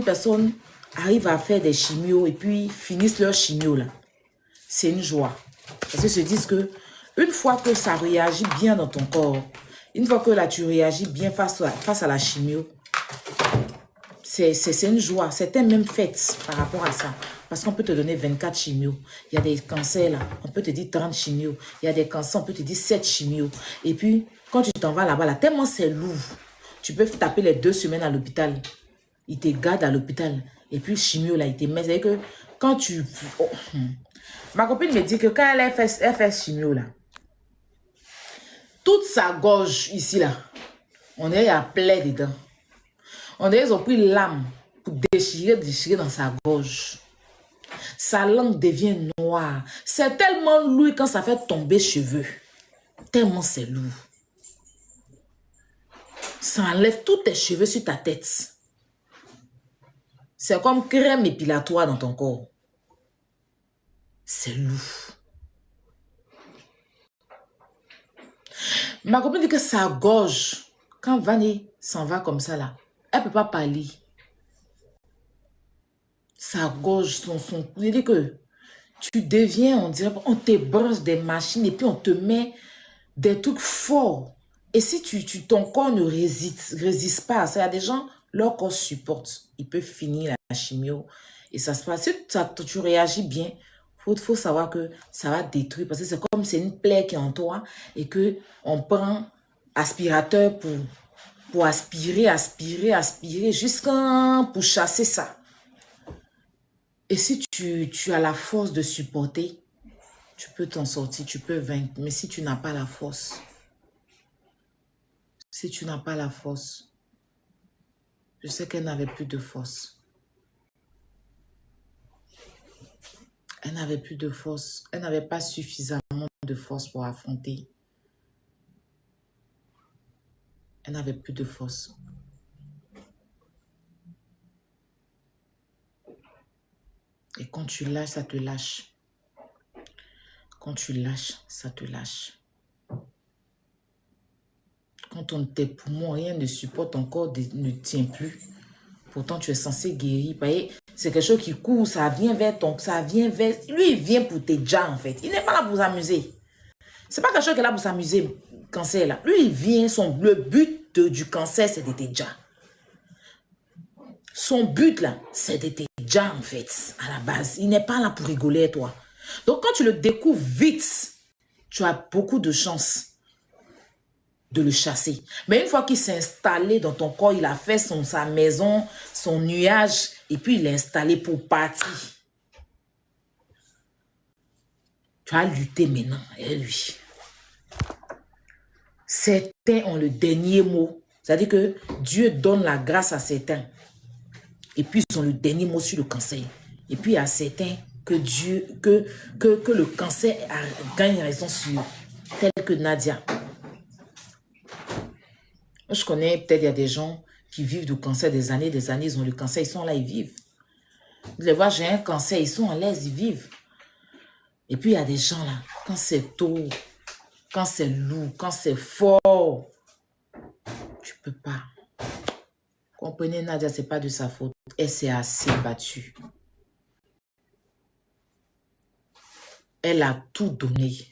personnes arrivent à faire des chimios et puis finissent leur chimio là. C'est une joie. Parce qu'ils se disent que une fois que ça réagit bien dans ton corps, une fois que là tu réagis bien face à la chimio, c'est une joie. Certains même fêtent par rapport à ça. Parce qu'on peut te donner 24 chimios. Il y a des cancers là, on peut te dire 30 chimios. Il y a des cancers, on peut te dire 7 chimios. Et puis, quand tu t'en vas là-bas, là, tellement c'est lourd, tu peux taper les 2 semaines à l'hôpital. Ils te gardent à l'hôpital. Et puis, chimio là, ils te mettent. C'est-à-dire que quand tu... Oh, ma copine me dit que quand elle fait chimio là, toute sa gorge ici là, on est à plein dedans. On dirait qu'ils ont pris l'âme pour déchirer dans sa gorge. Sa langue devient noire. C'est tellement lourd quand ça fait tomber cheveux. Tellement c'est lourd. Ça enlève tous tes cheveux sur ta tête. C'est comme crème épilatoire dans ton corps. C'est lourd. Ma copine dit que sa gorge, quand Vanny s'en va comme ça là, elle ne peut pas parler. Sa gorge, je dis que tu deviens, on dirait, on te branche des machines et puis on te met des trucs forts. Et si ton corps ne résiste pas à ça, il y a des gens, leur corps supporte. Ils peuvent finir la chimio et ça se passe. Si tu réagis bien, il faut savoir que ça va détruire parce que c'est comme c'est une plaie qui est en toi et qu'on prend aspirateur pour aspirer jusqu'à pour chasser ça. Et si tu as la force de supporter, tu peux t'en sortir, tu peux vaincre. Mais si tu n'as pas la force, je sais qu'elle n'avait plus de force. Elle n'avait plus de force. Elle n'avait pas suffisamment de force pour affronter. Elle n'avait plus de force. Et quand tu lâches, ça te lâche. Quand tu lâches, ça te lâche. Quand tes poumons, rien ne supporte, ton corps ne tient plus. Pourtant, tu es censé guérir. C'est quelque chose qui court, ça vient vers ton... Lui, il vient pour tes déjà, en fait. Il n'est pas là pour s'amuser. C'est pas quelque chose qui est là pour s'amuser, cancer, là. Lui, il vient, le but du cancer, c'est de tes déjà. Son but, là, c'est de tes déjà, en fait, à la base. Il n'est pas là pour rigoler, toi. Donc, quand tu le découvres vite, tu as beaucoup de chances de le chasser. Mais une fois qu'il s'est installé dans ton corps, il a fait sa maison, son nuage, et puis il est installé pour partir. Tu as lutté maintenant, et lui. Certains ont le dernier mot. C'est-à-dire que Dieu donne la grâce à certains. Et puis ils ont le dernier mot sur le cancer. Et puis il y a certains que le cancer gagne raison sur, tel que Nadia. Je connais, peut-être il y a des gens qui vivent du cancer des années, ils ont le cancer, ils sont là, ils vivent. Vous les voyez, j'ai un cancer, ils sont en l'aise, ils vivent. Et puis il y a des gens là, quand c'est tôt, quand c'est lourd, quand c'est fort, tu peux pas. Comprenez, Nadia, c'est pas de sa faute. Elle s'est assez battue. Elle a tout donné.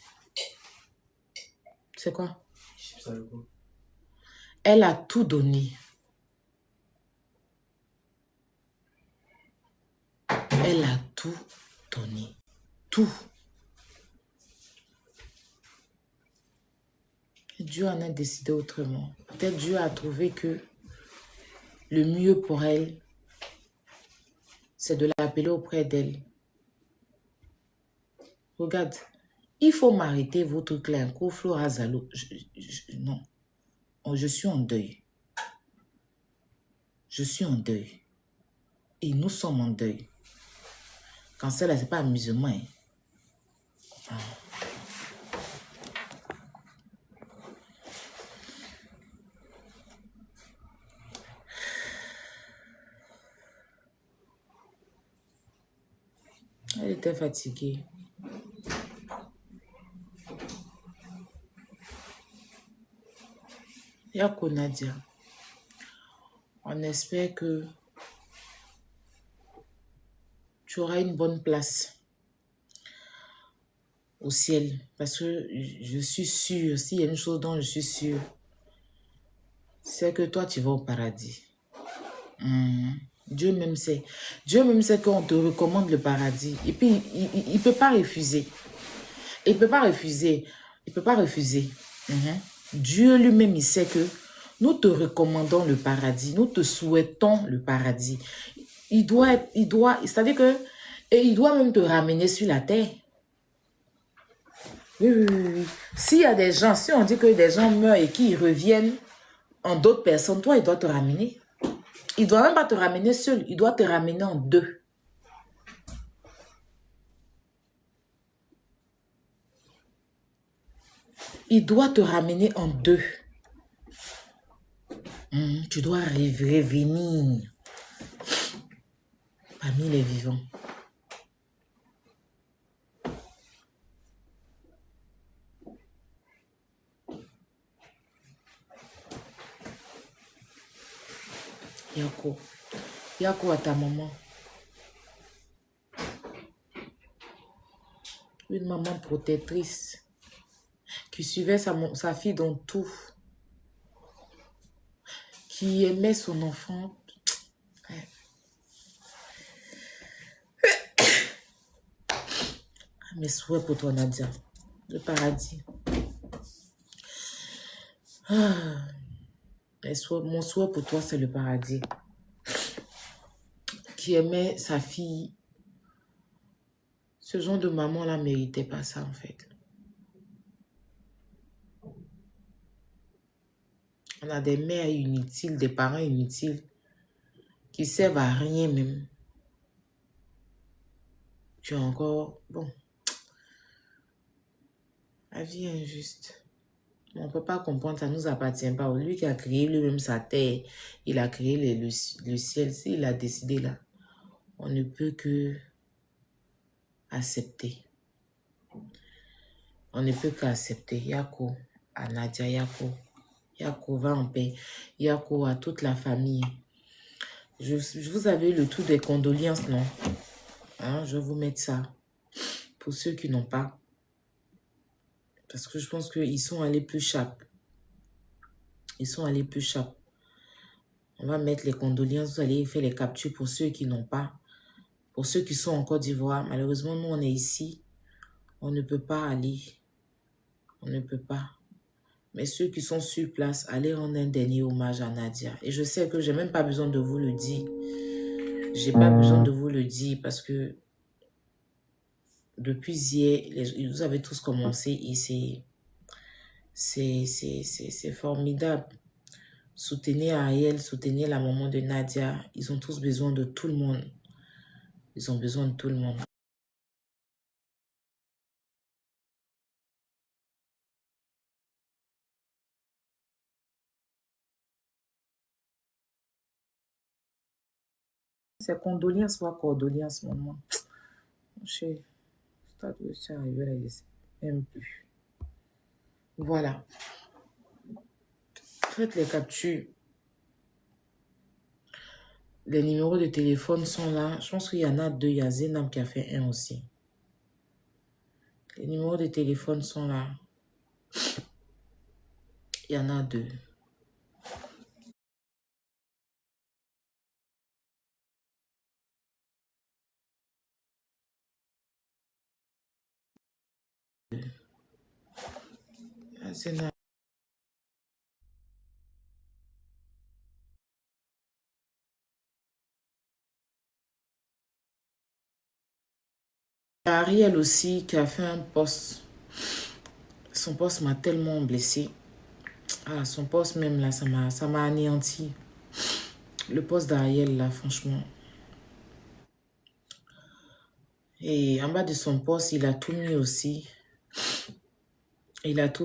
C'est quoi? Elle a tout donné. Elle a tout donné. Tout. Dieu en a décidé autrement. Peut-être Dieu a trouvé que le mieux pour elle, c'est de l'appeler auprès d'elle. Regarde, il faut m'arrêter votre clair. Non. Je suis en deuil. Je suis en deuil. Et nous sommes en deuil. Quand c'est là, c'est pas amusement. Hein. Ah. Elle était fatiguée. Yako Nadia. On espère que tu auras une bonne place au ciel. Parce que je suis sûre, s'il y a une chose dont je suis sûre, c'est que toi, tu vas au paradis. Dieu même sait. Dieu même sait qu'on te recommande le paradis. Et puis, il ne peut pas refuser. Il ne peut pas refuser. Il ne peut pas refuser. Dieu lui-même, il sait que nous te recommandons le paradis. Nous te souhaitons le paradis. C'est-à-dire que, et il doit même te ramener sur la terre. Oui, oui, oui, oui. S'il y a des gens, si on dit que des gens meurent et qu'ils reviennent en d'autres personnes, toi, il doit te ramener. Il ne doit même pas te ramener seul, il doit te ramener en deux. Il doit te ramener en deux. Tu dois revenir parmi les vivants. Yako. Yako à ta maman. Une maman protectrice qui suivait sa fille dans tout. Qui aimait son enfant. Mes souhaits pour toi, Nadia. Le paradis. Mon souhait pour toi, c'est le paradis. Qui aimait sa fille. Ce genre de maman-là ne méritait pas ça, en fait. On a des mères inutiles, des parents inutiles, qui servent à rien même. Tu es encore... Bon. La vie est injuste. On ne peut pas comprendre, ça ne nous appartient pas. Lui qui a créé lui-même sa terre, il a créé le ciel. S'il a décidé là, on ne peut que accepter. On ne peut qu'accepter. Yako, à Nadia, Yako. Yako, va en paix. Yako, à toute la famille. Je vous avais le tout des condoléances, non? Hein, je vais vous mettre ça. Pour ceux qui n'ont pas. Parce que je pense qu'ils sont allés plus chape. Ils sont allés plus chape. On va mettre les condoléances. Vous allez faire les captures pour ceux qui n'ont pas. Pour ceux qui sont en Côte d'Ivoire. Malheureusement, nous, on est ici. On ne peut pas aller. On ne peut pas. Mais ceux qui sont sur place, allez rendre un dernier hommage à Nadia. Et je sais que je n'ai même pas besoin de vous le dire. Je n'ai pas besoin de vous le dire parce que depuis hier, vous avez tous commencé et c'est formidable. Soutenez Ariel, soutenez la maman de Nadia. Ils ont tous besoin de tout le monde. Ils ont besoin de tout le monde. C'est condoléances ou condoléances, maman. Je stade où c'est arrivé là, je sais même plus. Voilà. Faites les captures. Les numéros de téléphone sont là. Je pense qu'il y en a deux. Il y a Zenam qui a fait un aussi. Les numéros de téléphone sont là. Il y en a deux. Zenam. Ariel aussi qui a fait un post. Son post m'a tellement blessé. Ah, son post même là, ça m'a anéanti. Le post d'Ariel là, franchement. Et en bas de son post, il a tout mis aussi. Il a tout.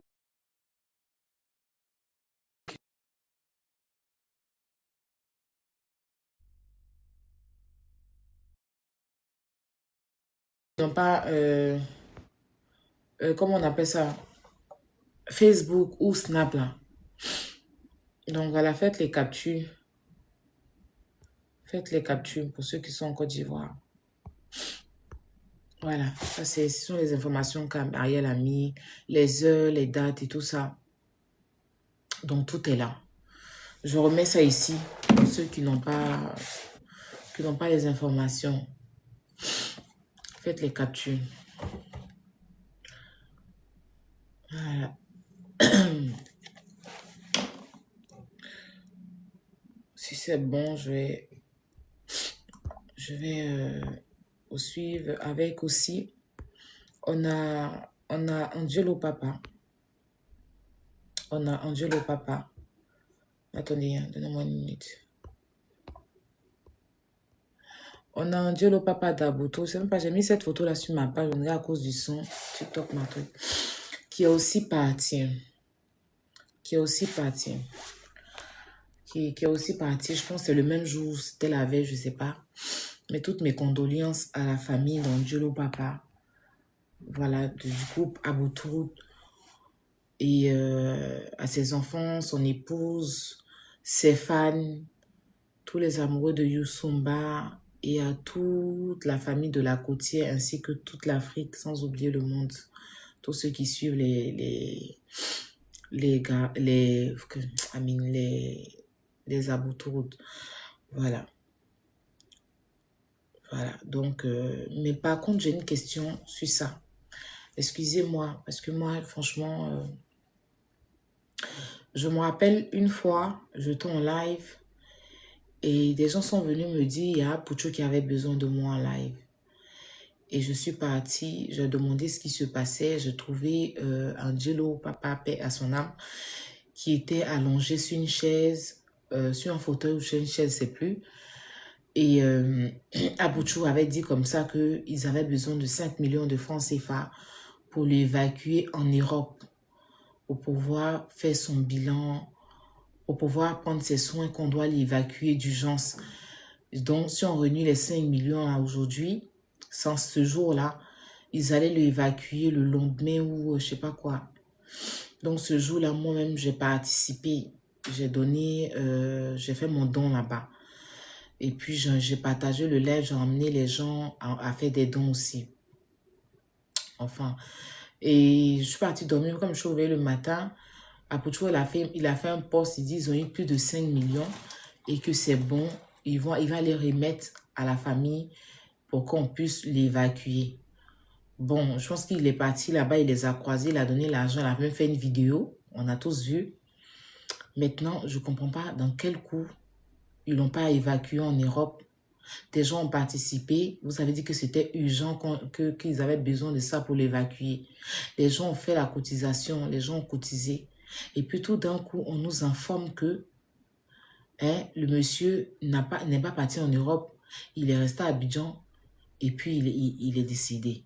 Non pas, comment on appelle ça? Facebook ou Snap là. Donc voilà, faites les captures. Faites les captures pour ceux qui sont en Côte d'Ivoire. Voilà, ça ce sont les informations qu'Ariel a mis, les heures, les dates et tout ça. Donc tout est là. Je remets ça ici pour ceux qui n'ont pas les informations. Faites les captures. Voilà. Si c'est bon, je vais poursuivre avec aussi. On a Angelo Papa. On a Angelo Papa. Attendez, hein, donnez-moi une minute. On a Angelo Papa d'Abuto. Je sais même pas, j'ai mis cette photo-là sur ma page. On est à cause du son. TikTok, ma truc. Qui est aussi parti. Qui est aussi parti. Qui est aussi parti. Je pense que c'est le même jour. C'était la veille, je sais pas. Mais toutes mes condoléances à la famille d'Angelo Papa. Voilà, du groupe Abuto. Et à ses enfants, son épouse, ses fans, tous les amoureux de Youssumba et à toute la famille de la côtière ainsi que toute l'Afrique, sans oublier le monde. Tous ceux qui suivent les Aboutourou. Voilà. Voilà. Donc, mais par contre, j'ai une question sur ça. Excusez-moi, parce que moi, franchement, je me rappelle une fois, j'étais en live et des gens sont venus me dire, il y a Pouchou qui avait besoin de moi en live. Et je suis partie, j'ai demandé ce qui se passait. J'ai trouvé Angelo, papa, paix à son âme, qui était allongé sur une chaise, sur un fauteuil ou sur une chaise, je ne sais plus. Et Abouchou avait dit comme ça qu'ils avaient besoin de 5 millions de francs CFA pour l'évacuer en Europe, pour pouvoir faire son bilan, pour pouvoir prendre ses soins qu'on doit l'évacuer d'urgence. Donc, si on réunit les 5 millions à aujourd'hui, sans ce jour-là, ils allaient l'évacuer le lendemain ou je sais pas quoi. Donc, ce jour-là, moi-même, j'ai participé. J'ai donné, j'ai fait mon don là-bas. Et puis, j'ai partagé le lait, j'ai emmené les gens à faire des dons aussi. Enfin, et je suis partie dormir. Comme je suis réveillée le matin, Apouchou, il a fait un post, il dit qu'ils ont eu plus de 5 millions et que c'est bon. Il va les remettre à la famille pour qu'on puisse l'évacuer. Bon, je pense qu'il est parti là-bas, il les a croisés, il a donné l'argent, il a même fait une vidéo. On a tous vu. Maintenant, je ne comprends pas dans quel coup ils l'ont pas évacué en Europe. Des gens ont participé. Vous avez dit que c'était urgent, qu'ils avaient besoin de ça pour l'évacuer. Les gens ont fait la cotisation, les gens ont cotisé. Et puis tout d'un coup, on nous informe que le monsieur n'est pas parti en Europe. Il est resté à Abidjan et puis il est décédé.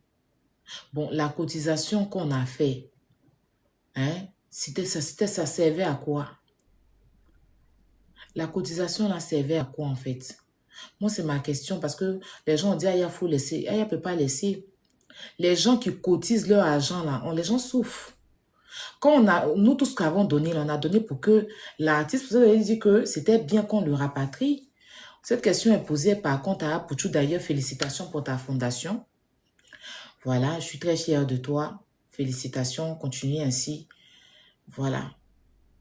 Bon, la cotisation qu'on a fait, ça servait à quoi? La cotisation, là, servait à quoi, en fait? Moi, c'est ma question parce que les gens ont dit, il faut laisser. Il ne peut pas laisser. Les gens qui cotisent leur argent, là, les gens souffrent. Quand nous, tout ce qu'avons donné, là, on a donné pour que l'artiste, vous avez dit que c'était bien qu'on le rapatrie. Cette question est posée par contre à Pouchou. D'ailleurs, félicitations pour ta fondation. Voilà, je suis très fière de toi. Félicitations, continue ainsi. Voilà.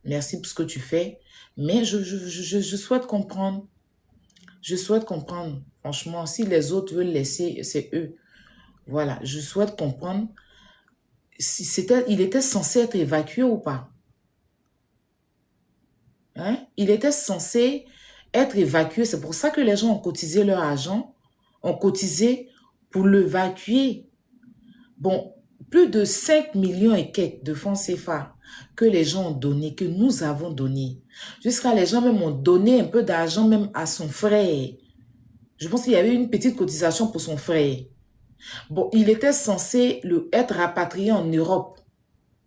Merci pour ce que tu fais. Mais je souhaite comprendre. Je souhaite comprendre. Franchement, si les autres veulent laisser, c'est eux. Voilà, je souhaite comprendre si il était censé être évacué ou pas. Il était censé être évacué. C'est pour ça que les gens ont cotisé leur argent, ont cotisé pour l'évacuer. Bon, plus de 5 millions et quelques de francs CFA que les gens ont donné, que nous avons donné. Jusqu'à les gens même ont donné un peu d'argent même à son frère. Je pense qu'il y avait une petite cotisation pour son frère. Bon, il était censé être rapatrié en Europe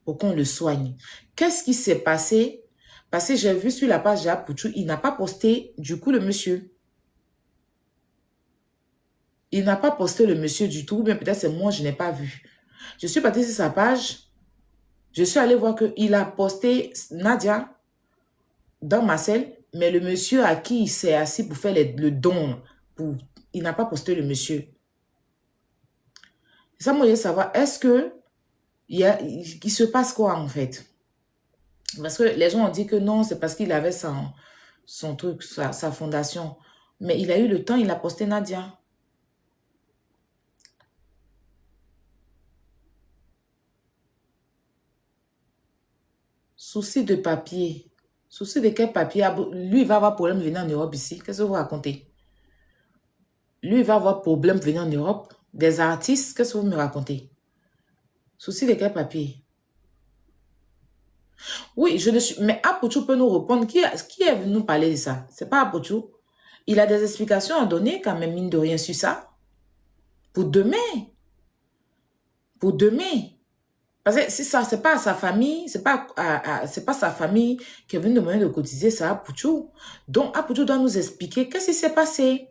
pour qu'on le soigne. Qu'est-ce qui s'est passé? Parce que j'ai vu sur la page d'Apouchou, il n'a pas posté du coup le monsieur. Il n'a pas posté le monsieur du tout, mais peut-être c'est moi, je n'ai pas vu. Je suis partie sur sa page, je suis allée voir qu'il a posté Nadia dans ma selle, mais le monsieur à qui il s'est assis pour faire le don, il n'a pas posté le monsieur. Ça, moi, je veux savoir, est-ce que il se passe quoi, en fait? Parce que les gens ont dit que non, c'est parce qu'il avait son truc, sa fondation. Mais il a eu le temps, il a posté Nadia. Souci de papier. Souci de quel papier? Lui, il va avoir problème de venir en Europe ici. Qu'est-ce que vous racontez? Lui, il va avoir problème de venir en Europe. Des artistes, qu'est-ce que vous me racontez? Souci de quel papier? Oui, je ne suis... Mais Apuchu peut nous répondre. Qui est venu nous parler de ça? C'est pas Apuchu. Il a des explications à donner quand même, mine de rien, sur ça. Pour demain. Pour demain. Parce que si ça, c'est pas sa famille, c'est pas sa famille qui est venue demander de cotiser, c'est Apuchu. Donc, Apuchu doit nous expliquer qu'est-ce qui s'est passé.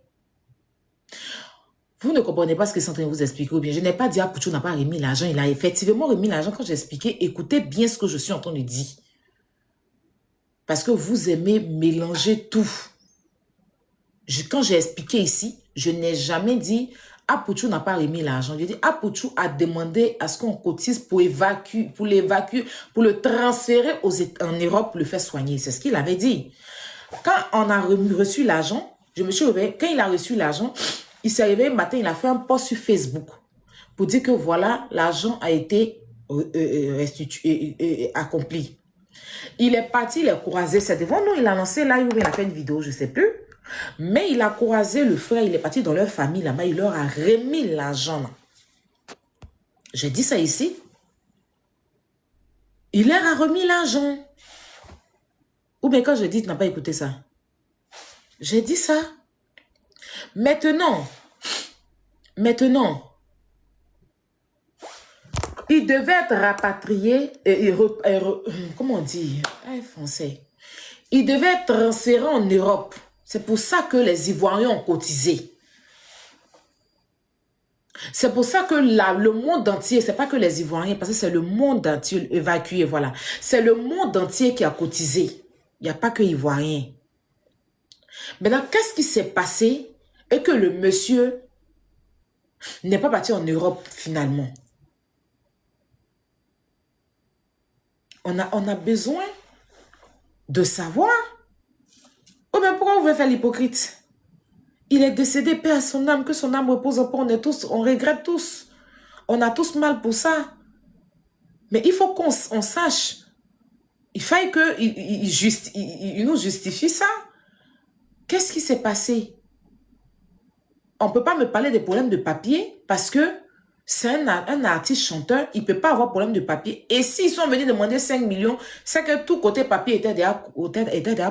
Vous ne comprenez pas ce que je suis en train de vous expliquer ou bien. Je n'ai pas dit Apuchu n'a pas remis l'argent. Il a effectivement remis l'argent quand j'ai expliqué. Écoutez bien ce que je suis en train de dire. Parce que vous aimez mélanger tout. Quand j'ai expliqué ici, je n'ai jamais dit Apuchu n'a pas remis l'argent. J'ai dit Apuchu a demandé à ce qu'on cotise pour l'évacuer, pour le transférer en Europe pour le faire soigner. C'est ce qu'il avait dit. Quand on a reçu l'argent, je me suis réveillée. Quand il a reçu l'argent, il s'est réveillé le matin, il a fait un post sur Facebook pour dire que voilà, l'argent a été accompli. Il est parti, il a croisé, c'est devant nous, il a lancé là, il a fait une vidéo, je ne sais plus. Mais il a croisé le frère, il est parti dans leur famille là-bas, il leur a remis l'argent. J'ai dit ça ici. Il leur a remis l'argent. Ou bien quand je dis, tu n'as pas écouté ça. J'ai dit ça. Maintenant, il devait être rapatrié, comment on dit, français. Il devait être transféré en Europe. C'est pour ça que les Ivoiriens ont cotisé. C'est pour ça que le monde entier, c'est pas que les Ivoiriens, parce que c'est le monde entier évacué, voilà. C'est le monde entier qui a cotisé. Il n'y a pas que les Ivoiriens. Maintenant, qu'est-ce qui s'est passé et que le monsieur n'est pas parti en Europe finalement? On a besoin de savoir. Oh, mais pourquoi vous voulez faire l'hypocrite? Il est décédé, paix à son âme, que son âme repose en paix. On regrette tous. On a tous mal pour ça. Mais il faut qu'on sache. Il faille qu'il nous justifie ça. Qu'est-ce qui s'est passé? On ne peut pas me parler des problèmes de papier parce que c'est un artiste chanteur, il ne peut pas avoir problème de papier. Et s'ils sont venus demander 5 millions, c'est que tout côté papier était déjà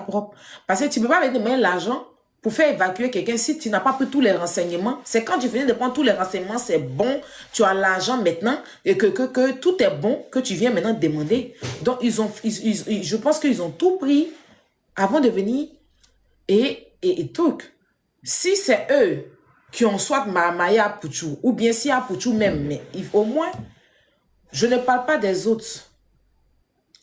propre. Parce que tu ne peux pas venir demander l'argent pour faire évacuer quelqu'un si tu n'as pas pris tous les renseignements. C'est quand tu viens de prendre tous les renseignements, c'est bon, tu as l'argent maintenant et que tout est bon, que tu viens maintenant demander. Donc, je pense qu'ils ont tout pris avant de venir et tout. Si c'est eux qui ont soit Maya Apuchu, ou bien si Apuchu même, mais au moins, je ne parle pas des autres.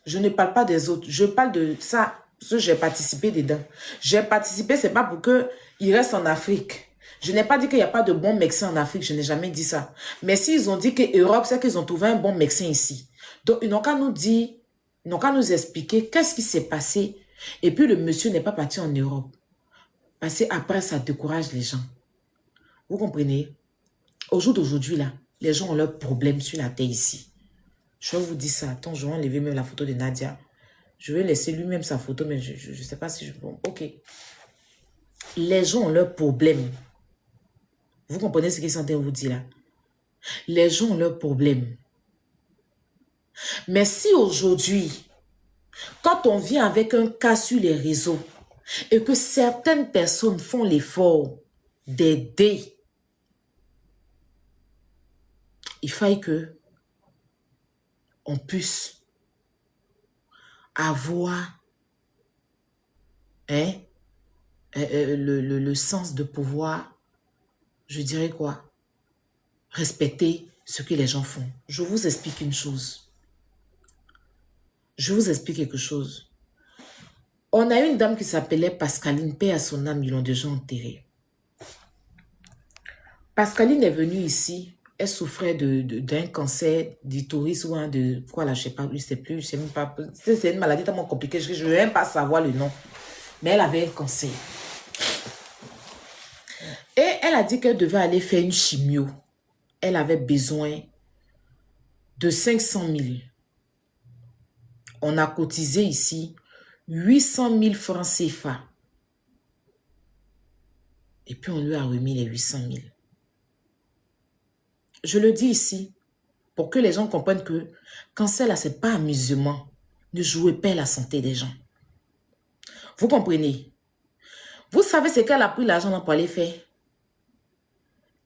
Je ne parle pas des autres. Je parle de ça, parce que j'ai participé dedans. J'ai participé, c'est pas pour qu'ils restent en Afrique. Je n'ai pas dit qu'il n'y a pas de bons médecins en Afrique, je n'ai jamais dit ça. Mais s'ils ont dit que l'Europe, c'est qu'ils ont trouvé un bon médecin ici. Donc, ils n'ont qu'à nous dire, ils n'ont qu'à nous expliquer qu'est-ce qui s'est passé. Et puis, le monsieur n'est pas parti en Europe. Parce qu'après, ça décourage les gens. Vous comprenez? Au jour d'aujourd'hui, là, les gens ont leurs problèmes sur la terre ici. Je vais vous dire ça. Attends, je vais enlever même la photo de Nadia. Je vais laisser lui-même sa photo, mais je ne sais pas si je... Bon, ok. Les gens ont leurs problèmes. Vous comprenez ce qu'ils sont en train de vous dire là? Les gens ont leurs problèmes. Mais si aujourd'hui, quand on vient avec un cas sur les réseaux et que certaines personnes font l'effort d'aider, il faille que on puisse avoir le sens de pouvoir, je dirais quoi, respecter ce que les gens font. Je vous explique une chose. Je vous explique quelque chose. On a une dame qui s'appelait Pascaline, paix à son âme, ils l'ont déjà enterrée. Pascaline est venue ici Elle souffrait d'un cancer d'utérus ou de quoi là, je sais pas, je sais plus, je sais même pas. C'est une maladie tellement compliquée, je ne veux même pas savoir le nom. Mais elle avait un cancer. Et elle a dit qu'elle devait aller faire une chimio. Elle avait besoin de 500 000. On a cotisé ici 800 000 francs CFA. Et puis on lui a remis les 800 000. Je le dis ici pour que les gens comprennent que cancer là, c'est pas amusement. Ne jouez pas la santé des gens. Vous comprenez? Vous savez ce qu'elle a pris l'argent pour aller faire?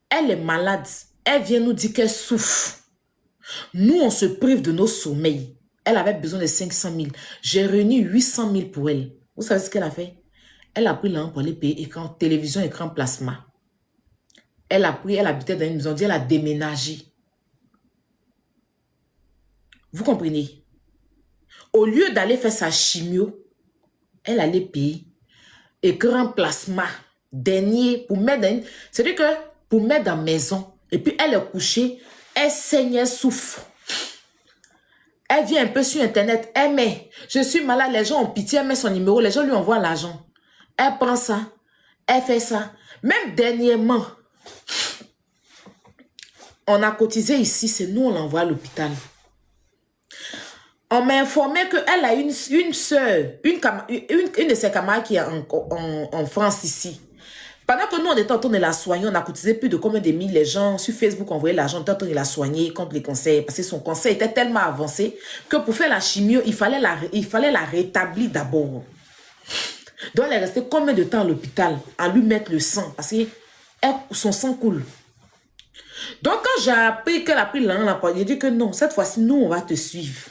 Elle est malade. Elle vient nous dire qu'elle souffre. Nous, on se prive de nos sommeils. Elle avait besoin de 500 000. J'ai réuni 800 000 pour elle. Vous savez ce qu'elle a fait? Elle a pris l'argent pour aller payer écran, télévision, écran plasma. Elle a pris, elle habitait dans une maison, elle a déménagé. Vous comprenez? Au lieu d'aller faire sa chimio, elle allait payer écran plasma, dernier, pour mettre dans une... C'est-à-dire que pour mettre dans la maison, et puis elle est couchée, elle saigne, elle souffre. Elle vient un peu sur Internet, elle met, je suis malade, les gens ont pitié, elle met son numéro, les gens lui envoient l'argent. Elle prend ça, elle fait ça. Même dernièrement, on a cotisé ici, c'est nous, on l'envoie à l'hôpital. On m'a informé qu'elle a une soeur, une de ses camarades qui est en France ici. Pendant que nous, on était en train de la soigner, on a cotisé plus de combien de mille, les gens sur Facebook envoyaient l'argent, on était en train de la soigner contre les cancers, parce que son cancer était tellement avancé que pour faire la chimio, il fallait la rétablir d'abord. Donc, elle est restée combien de temps à l'hôpital à lui mettre le sang, parce que son sang coule. Donc, quand j'ai appris qu'elle a pris l'argent, j'ai dit que non, cette fois-ci, nous, on va te suivre.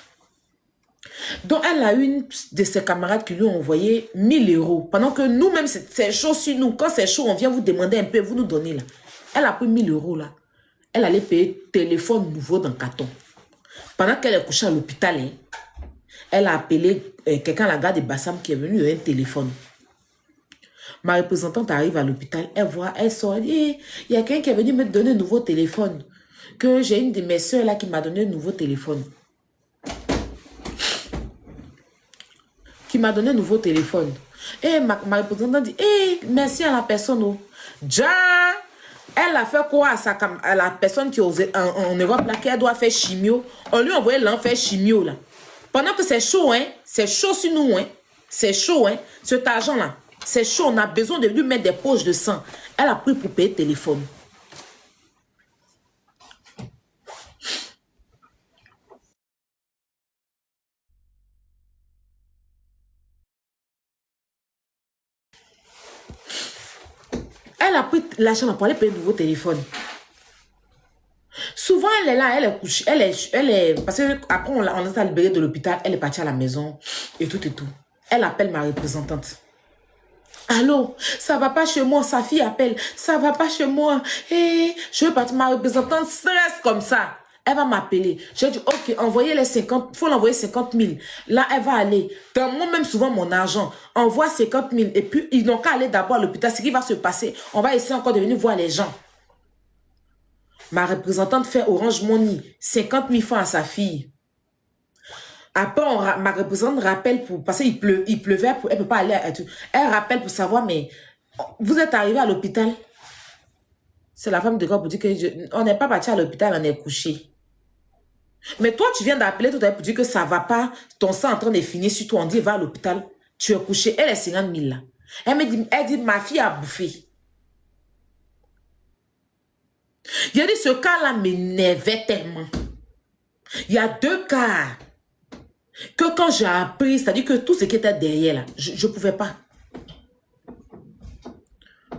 Donc, elle a une de ses camarades qui lui ont envoyé 1000 €. Pendant que nous-mêmes, c'est chaud sur nous. Quand c'est chaud, on vient vous demander un peu, vous nous donnez là. Elle a pris 1000 € là. Elle allait payer téléphone nouveau dans le carton. Pendant qu'elle est couchée à l'hôpital, hein, elle a appelé quelqu'un à la gare de Bassam qui est venu donner un téléphone. Ma représentante arrive à l'hôpital, elle voit, elle sort, elle dit, il y a quelqu'un qui est venu me donner un nouveau téléphone. Que j'ai une de mes soeurs là qui m'a donné un nouveau téléphone. Qui m'a donné un nouveau téléphone. Et ma représentante dit, merci à la personne. Oh. Ja, elle a fait quoi à la personne qui osait en Europe là, qu'elle doit faire chimio. On lui a envoyé l'en faire chimio là. Pendant que c'est chaud, hein, c'est chaud sur nous, hein. C'est chaud, hein. Cet argent là, c'est chaud. On a besoin de lui mettre des poches de sang. Elle a pris pour payer le téléphone. Elle a pris l'argent pour aller payer le nouveau téléphone. Souvent, elle est là, elle est couchée, elle est, parce qu'après, on est libéré de l'hôpital, elle est partie à la maison, et tout et tout. Elle appelle ma représentante. Allô, ça va pas chez moi, sa fille appelle, ça va pas chez moi, je veux partir, ma représentante stresse comme ça. Elle va m'appeler. J'ai dit, ok, envoyez les 50, il faut l'envoyer 50 000. Là, elle va aller. Dans moi-même, souvent, mon argent, envoie 50 000. Et puis, ils n'ont qu'à aller d'abord à l'hôpital. Ce qui va se passer, on va essayer encore de venir voir les gens. Ma représentante fait Orange Money, 50 000 francs à sa fille. Après, ma représentante rappelle parce qu'il pleuvait, elle ne peut pas aller à tout. Elle rappelle pour savoir, mais vous êtes arrivé à l'hôpital. C'est la femme de corps pour dire qu'on n'est pas parti à l'hôpital, on est couché. Mais toi, tu viens d'appeler tout à l'heure pour dire que ça ne va pas, ton sang est en train de finir sur toi. On dit, va à l'hôpital, tu es couché. Elle est 50 000 là. Elle dit, ma fille a bouffé. Il a dit, ce cas-là m'énervait tellement. Il y a 2 cas que quand j'ai appris, c'est-à-dire que tout ce qui était derrière là, je ne pouvais pas.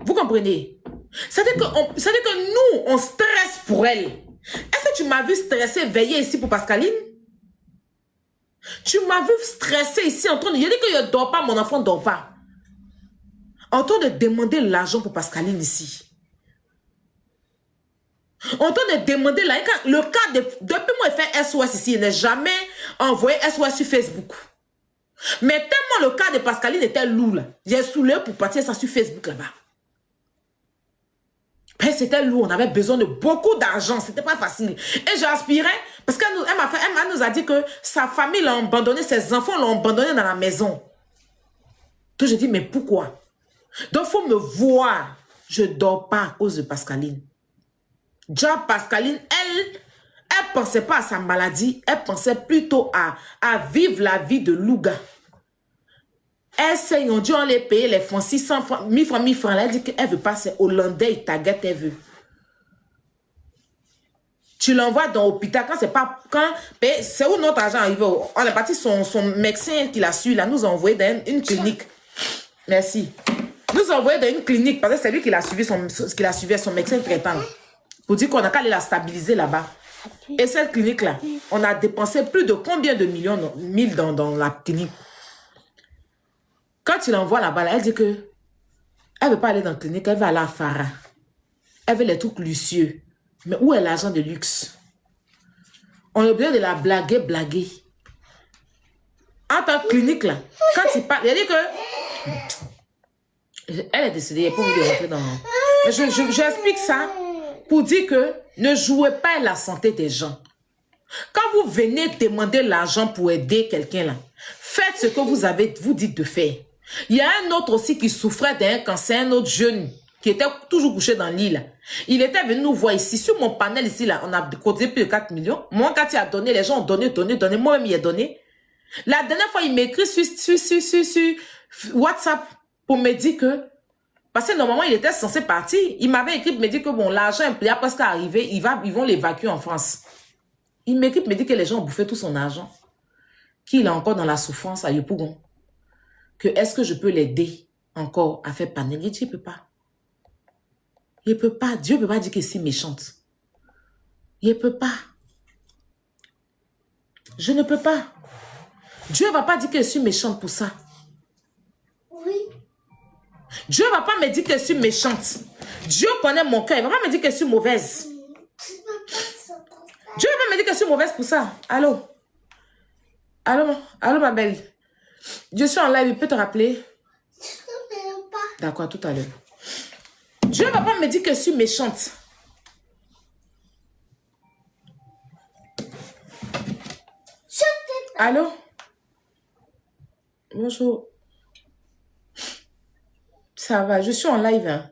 Vous comprenez? C'est-à-dire que nous, on stresse pour elle. Est-ce que tu m'as vu stresser, veiller ici pour Pascaline? Tu m'as vu stresser ici en train de... Il a dit que je ne dors pas, mon enfant ne dort pas. En train de demander l'argent pour Pascaline ici. En train de demander là, le cas de... Depuis moi, il fait SOS ici, il n'a jamais envoyé SOS sur Facebook. Mais tellement le cas de Pascaline était lourd là. J'ai saoulé pour partir ça sur Facebook là-bas. C'était lourd, on avait besoin de beaucoup d'argent, c'était pas facile. Et j'aspirais, parce qu'elle nous a dit que sa famille l'a abandonné, ses enfants l'ont abandonné dans la maison. Donc je dis, mais pourquoi? Donc il faut me voir. Je ne dors pas à cause de Pascaline. Déjà, Pascaline, elle pensait pas à sa maladie, elle pensait plutôt à vivre la vie de Louga. Elle on dit on les paye les fonds 600 francs, 1000 francs, 1000 francs. Elle dit qu'elle veut pas, c'est hollandais, il taguette, elle veut. Tu l'envoies dans l'hôpital quand c'est pas. C'est où notre argent arrive. On est parti, son médecin qui l'a su, là, nous a envoyé dans une clinique. Merci. Nous a envoyé dans une clinique parce que c'est lui qui l'a suivi, son médecin traitant. Pour dire qu'on a qu'à aller la stabiliser là-bas. Et cette clinique-là, on a dépensé plus de combien de millions, 1000 dans la clinique. Quand il envoie là-bas, là, elle dit que elle ne veut pas aller dans la clinique, elle va aller à Farah. Elle veut les trucs luxueux. Mais où est l'argent de luxe? On est obligé de la blaguer. En tant que clinique, là, quand il parle, il a dit que elle est décédée, il n'y a pas envie de rentrer dans... J'explique ça pour dire que ne jouez pas à la santé des gens. Quand vous venez demander l'argent pour aider quelqu'un là, faites ce que vous dites de faire. Il y a un autre aussi qui souffrait d'un cancer, un autre jeune qui était toujours couché dans l'île. Il était venu nous voir ici. Sur mon panel ici, là, on a cotisé plus de 4 millions. Moi, quand il a donné, les gens ont donné. Moi-même, il a donné. La dernière fois, il m'écrit sur WhatsApp pour me dire que, parce que normalement, il était censé partir. Il m'avait écrit pour me dire que bon, l'argent est presque arrivé. Ils vont l'évacuer en France. Il m'écrit pour me dire que les gens ont bouffé tout son argent. Qu'il est encore dans la souffrance à Yopougon. Que est-ce que je peux l'aider encore à faire panel? Il dit, il ne peut pas. Il ne peut pas. Dieu ne peut pas dire que c'est méchante. Il ne peut pas. Je ne peux pas. Dieu ne va pas dire que je suis méchante pour ça. Oui. Dieu ne va pas me dire que je suis méchante. Dieu connaît mon cœur. Il ne va pas me dire que je suis mauvaise. Dieu ne va pas me dire que je suis mauvaise pour ça. Allô? Allô, ma belle? Je suis en live, il peut te rappeler? D'accord, tout à l'heure. Dieu ne va pas me dire que je suis méchante. Allô? Bonjour. Ça va, je suis en live. Hein?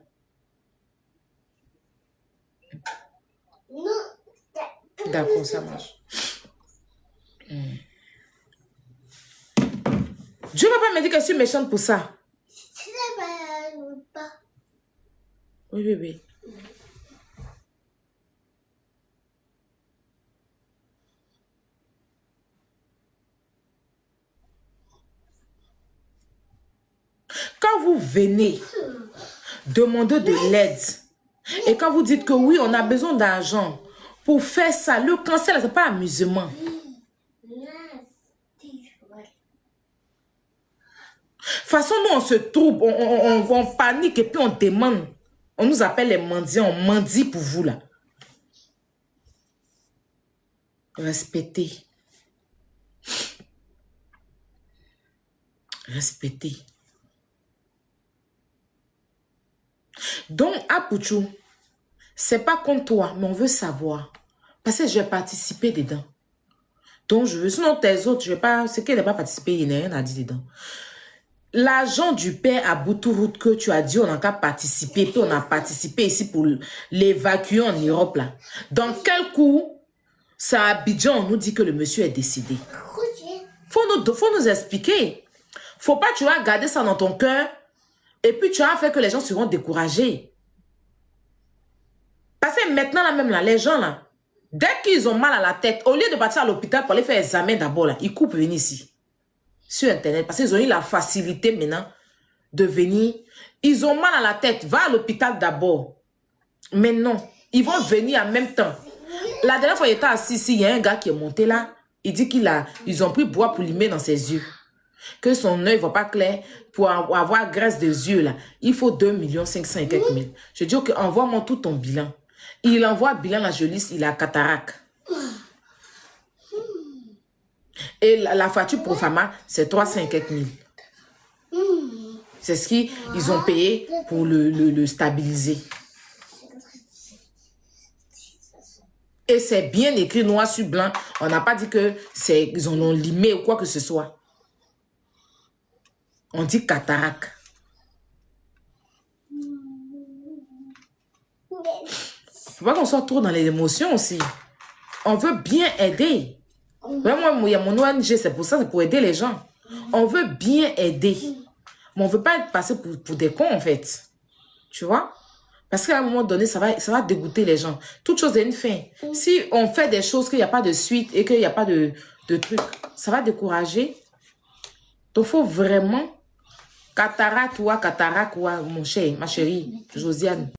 D'accord, ça marche. Dieu ne va pas me dire que je suis méchante pour ça. Oui. Quand vous venez demander de l'aide et quand vous dites que oui, on a besoin d'argent pour faire ça, le cancer, ce n'est pas amusement. De toute façon, nous, on se trouble, on panique et puis on demande. On nous appelle les mendiants, on mendie pour vous là. Respectez. Respectez. Donc, à Pouchou, c'est pas contre toi, mais on veut savoir. Parce que je vais participer dedans. Donc, je veux, sinon tes autres, je vais pas, ce qui n'est pas participé, il n'y a rien à dire dedans. L'argent du père à Boutouroute que tu as dit, on n'a qu'à participer, puis on a participé ici pour l'évacuer en Europe là. Dans quel coup, c'est à Abidjan, on nous dit que le monsieur est décédé. Faut nous expliquer. Faut pas, tu vas garder ça dans ton cœur et puis tu vas faire que les gens seront découragés. Parce que maintenant là même là, les gens là, dès qu'ils ont mal à la tête, au lieu de partir à l'hôpital pour aller faire examen d'abord là, ils coupent venir ici. Sur Internet, parce qu'ils ont eu la facilité maintenant de venir. Ils ont mal à la tête, va à l'hôpital d'abord. Mais non, ils vont venir en même temps. La dernière fois, il était assis ici, il y a un gars qui est monté là, il dit ils ont pris bois pour lui mettre dans ses yeux. Que son œil ne va pas clair, pour avoir graisse des yeux là, il faut 2 500 000 et quelques mille. Je dis, ok, envoie-moi tout ton bilan. Il envoie le bilan, la jolie, il a cataracte. Et la facture pour Fama, c'est 350 000. C'est ce qu'ils ont payé pour le stabiliser. Et c'est bien écrit noir sur blanc. On n'a pas dit que c'est ils en ont limé ou quoi que ce soit. On dit cataracte. Faut pas qu'on soit trop dans les émotions aussi. On veut bien aider. Moi, il y a mon ONG, c'est pour ça, c'est pour aider les gens. On veut bien aider. Mais on ne veut pas être passé pour des cons, en fait. Tu vois? Parce qu'à un moment donné, ça va dégoûter les gens. Toute chose a une fin. Si on fait des choses qu'il n'y a pas de suite et qu'il n'y a pas de truc, ça va décourager. Donc, il faut vraiment... Cataracte, mon cher, ma chérie, Josiane.